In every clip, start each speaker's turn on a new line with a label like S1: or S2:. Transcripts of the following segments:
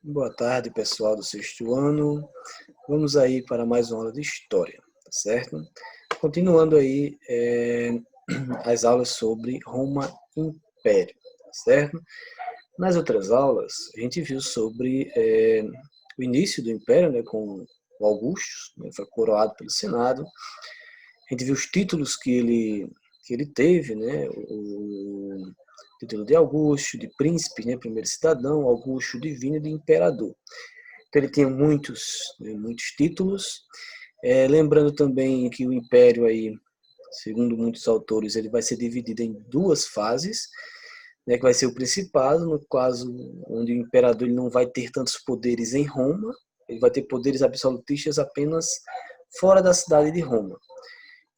S1: Boa tarde, pessoal do sexto ano. Vamos aí para mais uma aula de história, tá certo? Continuando aí as aulas sobre Roma Império, tá certo? Nas outras aulas, a gente viu sobre o início do Império, né, com o Augusto, né, foi coroado pelo Senado. A gente viu os títulos que ele teve, né, o título de Augusto, de príncipe, né, primeiro cidadão, Augusto divino e de imperador. Então ele tinha muitos títulos. Lembrando também que o Império aí, segundo muitos autores, ele vai ser dividido em duas fases, né, que vai ser o Principado, no caso onde o imperador ele não vai ter tantos poderes em Roma, ele vai ter poderes absolutistas apenas fora da cidade de Roma.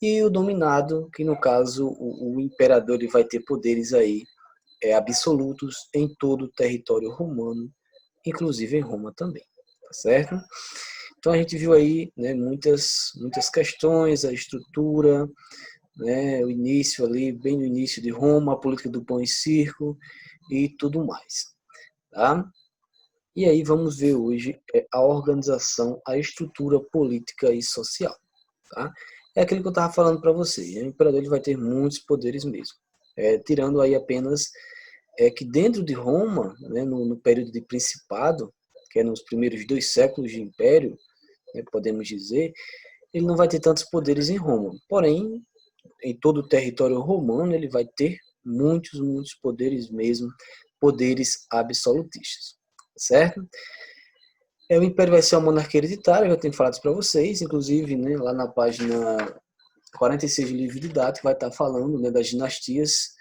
S1: E o Dominado, que no caso o imperador ele vai ter poderes aí absolutos em todo o território romano, inclusive em Roma também, tá certo? Então a gente viu aí, né, muitas questões, a estrutura, né, o início ali, bem no início de Roma, a política do pão e circo e tudo mais, tá? E aí vamos ver hoje a organização, a estrutura política e social, tá? É aquilo que eu estava falando para vocês, né? O imperador ele vai ter muitos poderes mesmo, tirando aí apenas que dentro de Roma, né, no período de Principado, que é nos primeiros 2 séculos de Império, né, podemos dizer, ele não vai ter tantos poderes em Roma. Porém, em todo o território romano, ele vai ter muitos poderes mesmo, poderes absolutistas, certo? O Império vai ser uma monarquia hereditária, eu já tenho falado isso para vocês, inclusive, né, lá na página 46 do livro didático vai estar falando, né, das dinastias,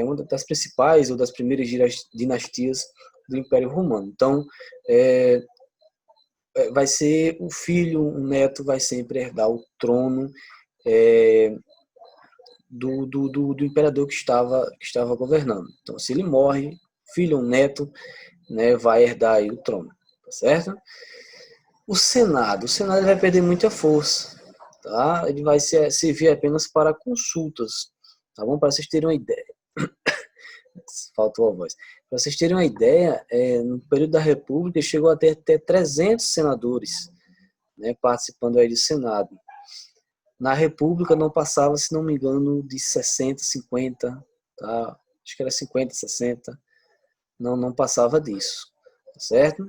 S1: uma das principais ou das primeiras dinastias do Império Romano. Então, vai ser o filho, o neto vai sempre herdar o trono é, do imperador que estava governando. Então, se ele morre, filho ou neto, né, vai herdar aí o trono, tá certo? O Senado ele vai perder muita força, tá? Ele vai servir apenas para consultas, tá bom? Para vocês terem uma ideia. Faltou a voz. Para vocês terem uma ideia, no período da República chegou a ter até 300 senadores, né, participando aí do Senado. Na República não passava, se não me engano, de 60, 50, tá? Acho que era 50, 60. Não passava disso, tá certo?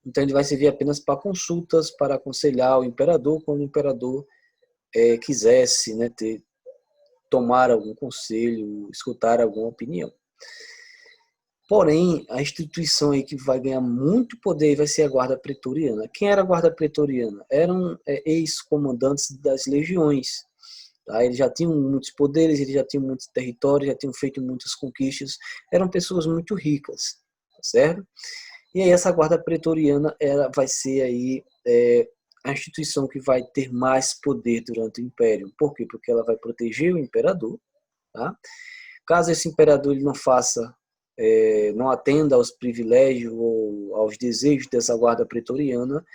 S1: Então ele vai servir apenas para consultas, para aconselhar o imperador quando o imperador quisesse, né, tomar algum conselho, escutar alguma opinião. Porém, a instituição aí que vai ganhar muito poder vai ser a Guarda Pretoriana. Quem era a Guarda Pretoriana? Eram ex-comandantes das legiões. Tá? Eles já tinham muitos poderes, eles já tinham muitos territórios, já tinham feito muitas conquistas. Eram pessoas muito ricas, tá certo? E aí essa Guarda Pretoriana ela vai ser aí a instituição que vai ter mais poder durante o Império. Por quê? Porque ela vai proteger o imperador, tá? Caso esse imperador ele não faça, não atenda aos privilégios ou aos desejos dessa guarda pretoriana,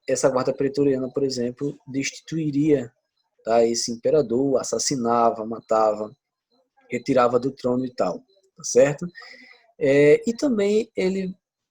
S1: essa guarda pretoriana, por exemplo, destituiria, tá, esse imperador, assassinava, matava, retirava do trono e tal, tá certo? E também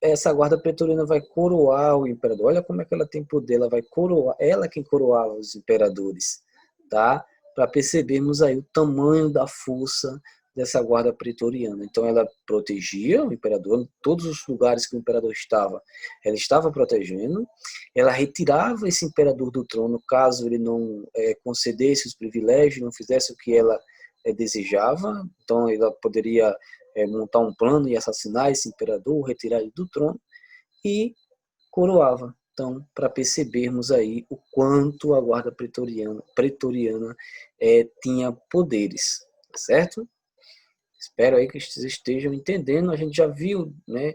S1: essa guarda pretoriana vai coroar o imperador. Olha como é que ela tem poder, ela vai coroar, ela quem coroava os imperadores, tá? Para percebermos aí o tamanho da força dessa guarda pretoriana. Então ela protegia o imperador em todos os lugares que o imperador estava. Ela estava protegendo. Ela retirava esse imperador do trono caso ele não concedesse os privilégios, não fizesse o que ela desejava. Então ela poderia montar um plano e assassinar esse imperador, retirar ele do trono e coroava. Então, para percebermos aí o quanto a guarda pretoriana tinha poderes, certo? Espero aí que vocês estejam entendendo. A gente já viu, né,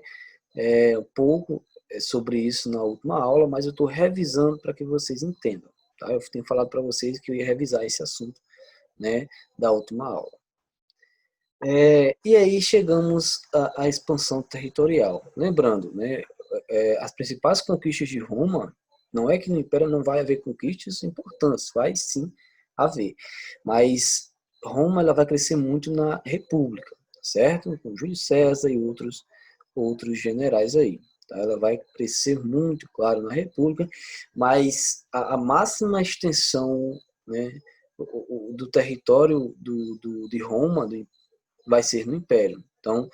S1: um pouco sobre isso na última aula, mas eu estou revisando para que vocês entendam. Tá? Eu tenho falado para vocês que eu ia revisar esse assunto, né, da última aula. E aí chegamos à expansão territorial. Lembrando, né, as principais conquistas de Roma, não é que no Império não vai haver conquistas importantes, vai sim haver. Mas Roma ela vai crescer muito na República, certo? Com Júlio César e outros outros generais aí. Tá? Ela vai crescer muito, claro, na República, mas a máxima extensão, né, do território de Roma vai ser no Império. Então,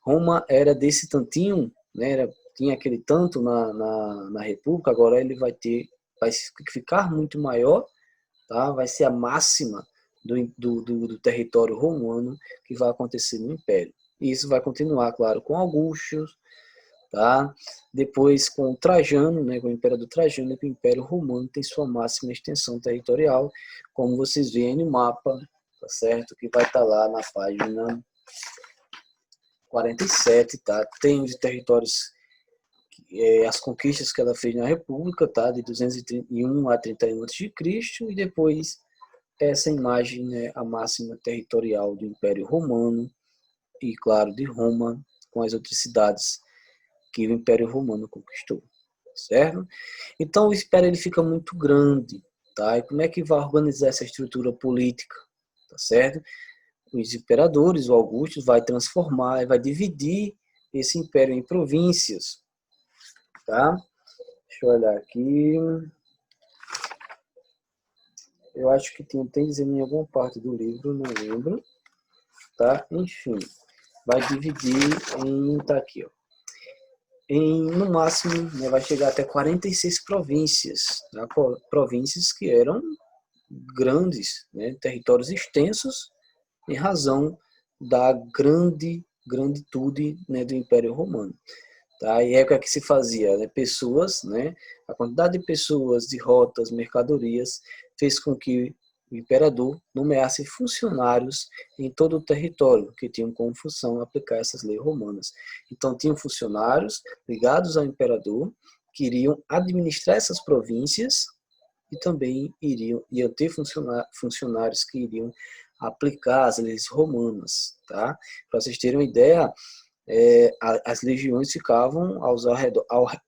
S1: Roma era desse tantinho, né, tinha aquele tanto na República, agora ele vai ficar muito maior, tá? Vai ser a máxima do território romano que vai acontecer no Império. E isso vai continuar, claro, com Augusto, tá? Depois com Trajano, né, com o Imperador Trajano, que o Império Romano tem sua máxima extensão territorial, como vocês veem no mapa, tá certo? Que vai estar lá na página 47, tá? Tem os territórios, as conquistas que ela fez na República, tá? De 231 a 31 a.C., e depois essa imagem, né, a máxima territorial do Império Romano, e claro, de Roma, com as outras cidades que o Império Romano conquistou, certo? Então o Império ele fica muito grande, tá? E como é que vai organizar essa estrutura política, tá certo? Os imperadores, o Augusto vai transformar, vai dividir esse império em províncias, tá? Deixa eu olhar aqui. Eu acho que tem dizendo em alguma parte do livro, não lembro, tá? Enfim, vai dividir tá aqui, ó. No máximo, né, vai chegar até 46 províncias, tá? Províncias que eram grandes, né? Territórios extensos, em razão da granditude, né, do Império Romano. Tá? E é o que se fazia, né? Pessoas, né? A quantidade de pessoas, de rotas, mercadorias, fez com que o imperador nomeasse funcionários em todo o território, que tinham como função aplicar essas leis romanas. Então, tinham funcionários ligados ao imperador, que iriam administrar essas províncias, e também iam ter funcionários que iriam aplicar as leis romanas. Tá? Para vocês terem uma ideia, as legiões ficavam aos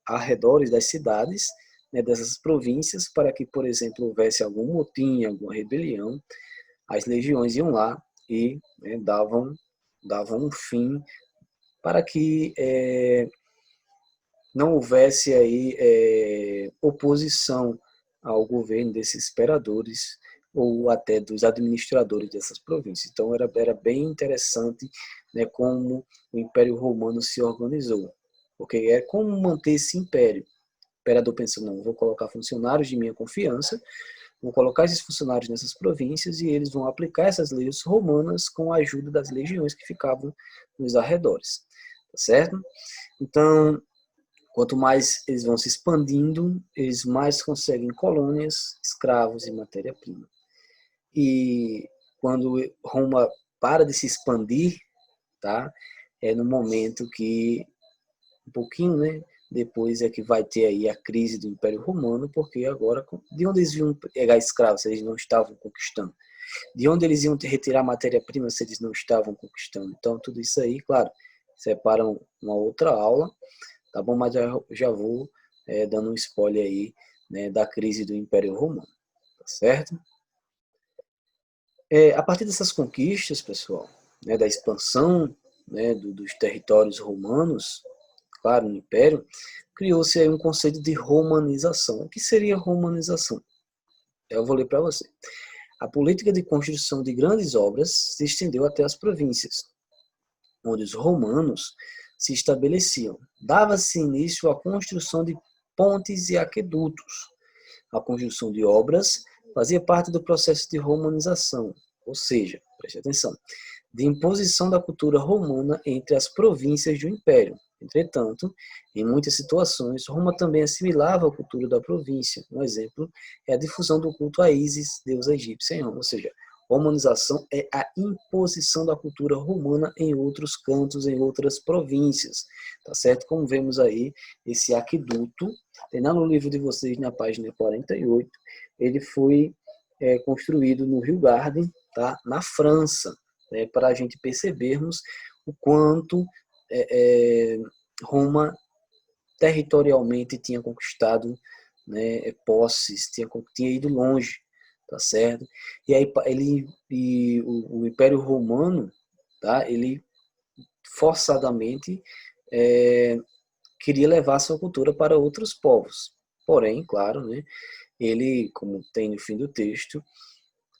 S1: arredores das cidades, né, dessas províncias, para que, por exemplo, houvesse algum motim, alguma rebelião, as legiões iam lá e, né, davam um fim para que não houvesse aí oposição ao governo desses imperadores ou até dos administradores dessas províncias. Então era bem interessante, né, como o Império Romano se organizou, porque é como manter esse império. O imperador pensou, não, vou colocar funcionários de minha confiança, vou colocar esses funcionários nessas províncias e eles vão aplicar essas leis romanas com a ajuda das legiões que ficavam nos arredores, tá certo? Então, quanto mais eles vão se expandindo, eles mais conseguem colônias, escravos e matéria-prima. E quando Roma para de se expandir, tá? É no momento que, um pouquinho, né, depois é que vai ter aí a crise do Império Romano, porque agora, de onde eles iam pegar escravos se eles não estavam conquistando? De onde eles iam retirar matéria-prima se eles não estavam conquistando? Então, tudo isso aí, claro, separam uma outra aula, tá bom? Mas já vou dando um spoiler aí, né, da crise do Império Romano, tá certo? A partir dessas conquistas, pessoal, né, da expansão, né, dos territórios romanos, claro, no Império, criou-se aí um conceito de romanização. O que seria romanização? Eu vou ler para você. A política de construção de grandes obras se estendeu até as províncias, onde os romanos se estabeleciam. Dava-se início à construção de pontes e aquedutos. A construção de obras fazia parte do processo de romanização, ou seja, preste atenção, de imposição da cultura romana entre as províncias do Império. Entretanto, em muitas situações, Roma também assimilava a cultura da província. Um exemplo é a difusão do culto a Ísis, deusa egípcia em Roma, ou seja, romanização é a imposição da cultura romana em outros cantos, em outras províncias, tá certo? Como vemos aí, esse aqueduto, tem lá no livro de vocês, na página 48, ele foi construído no Rio Garden, tá? Na França, né? Para a gente percebermos o quanto Roma territorialmente tinha conquistado, né, posses, tinha ido longe, tá certo? E aí o Império Romano, tá? Ele forçadamente queria levar a sua cultura para outros povos. Porém, claro, né, ele, como tem no fim do texto,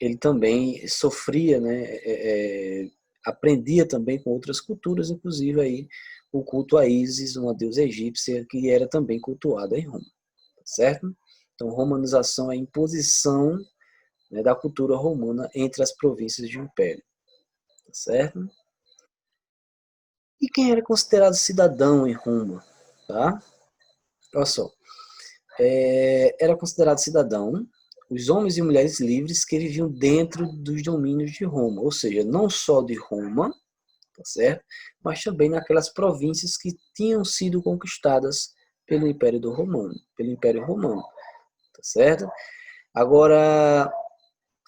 S1: ele também sofria, né, aprendia também com outras culturas, inclusive aí o culto a Ísis, uma deusa egípcia que era também cultuada em Roma, certo? Então, romanização é a imposição, né, da cultura romana entre as províncias do Império, certo? E quem era considerado cidadão em Roma, tá? Olha só, era considerado cidadão os homens e mulheres livres que viviam dentro dos domínios de Roma, ou seja, não só de Roma, tá certo? Mas também naquelas províncias que tinham sido conquistadas pelo Império do Romano, pelo Império Romano, tá certo? Agora,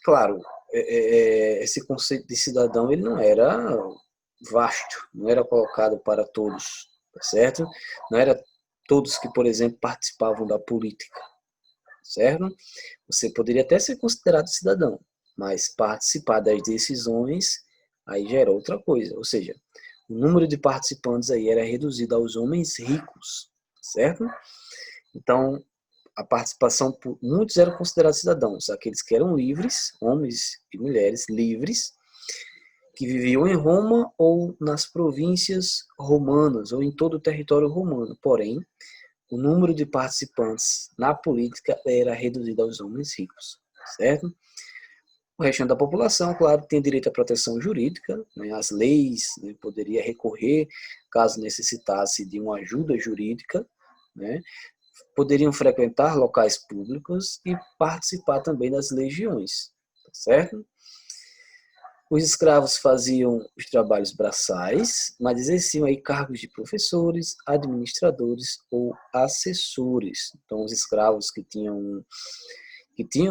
S1: claro, esse conceito de cidadão ele não era vasto, não era colocado para todos, tá certo? Não era todos que, por exemplo, participavam da política, certo? Você poderia até ser considerado cidadão, mas participar das decisões aí já era outra coisa, ou seja, o número de participantes aí era reduzido aos homens ricos, certo? Então, a participação, muitos eram considerados cidadãos, aqueles que eram livres, homens e mulheres livres, que viviam em Roma ou nas províncias romanas, ou em todo o território romano. Porém, o número de participantes na política era reduzido aos homens ricos, certo? O restante da população, claro, tem direito à proteção jurídica, né, às leis, né, poderia recorrer caso necessitasse de uma ajuda jurídica, né, poderiam frequentar locais públicos e participar também das legiões, certo? Os escravos faziam os trabalhos braçais, mas exerciam aí cargos de professores, administradores ou assessores. Então, os escravos que tinham,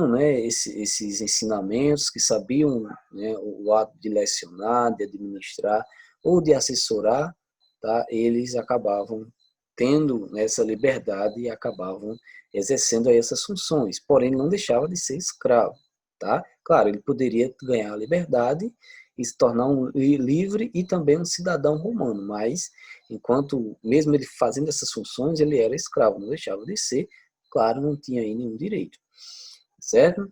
S1: né, esses ensinamentos, que sabiam, né, o ato de lecionar, de administrar ou de assessorar, tá, eles acabavam tendo, né, essa liberdade e acabavam exercendo aí essas funções. Porém, não deixava de ser escravo. Tá? Claro, ele poderia ganhar a liberdade e se tornar um livre e também um cidadão romano, mas enquanto, mesmo ele fazendo essas funções, ele era escravo, não deixava de ser, claro, não tinha aí nenhum direito, certo?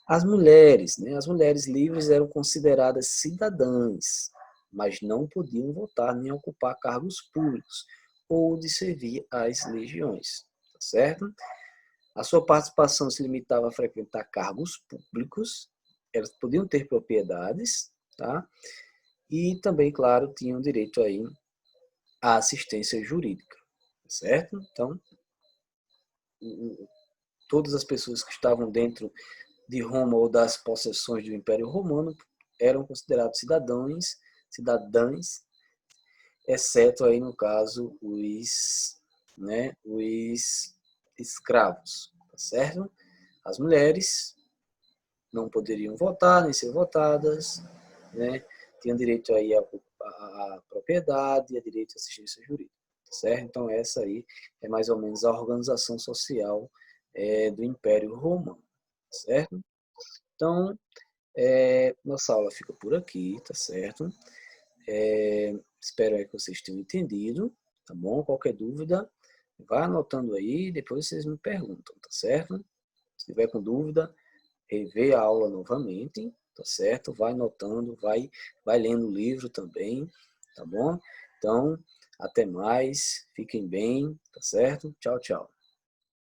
S1: As mulheres, né? As mulheres livres eram consideradas cidadãs, mas não podiam votar nem ocupar cargos públicos ou de servir às legiões, certo? A sua participação se limitava a frequentar cargos públicos, elas podiam ter propriedades, tá? E também, claro, tinham direito aí à assistência jurídica, certo? Então, todas as pessoas que estavam dentro de Roma ou das possessões do Império Romano eram considerados cidadãs, exceto aí no caso os escravos, tá certo? As mulheres não poderiam votar nem ser votadas, né? Tinham direito aí à propriedade e a direito à assistência jurídica, certo? Então essa aí é mais ou menos a organização social do Império Romano, certo? Então, nossa aula fica por aqui, tá certo? Espero aí que vocês tenham entendido, tá bom? Qualquer dúvida, vá anotando aí, depois vocês me perguntam, tá certo? Se tiver com dúvida, rever a aula novamente, tá certo? Vai anotando, vai lendo o livro também, tá bom? Então, até mais, fiquem bem, tá certo? Tchau, tchau.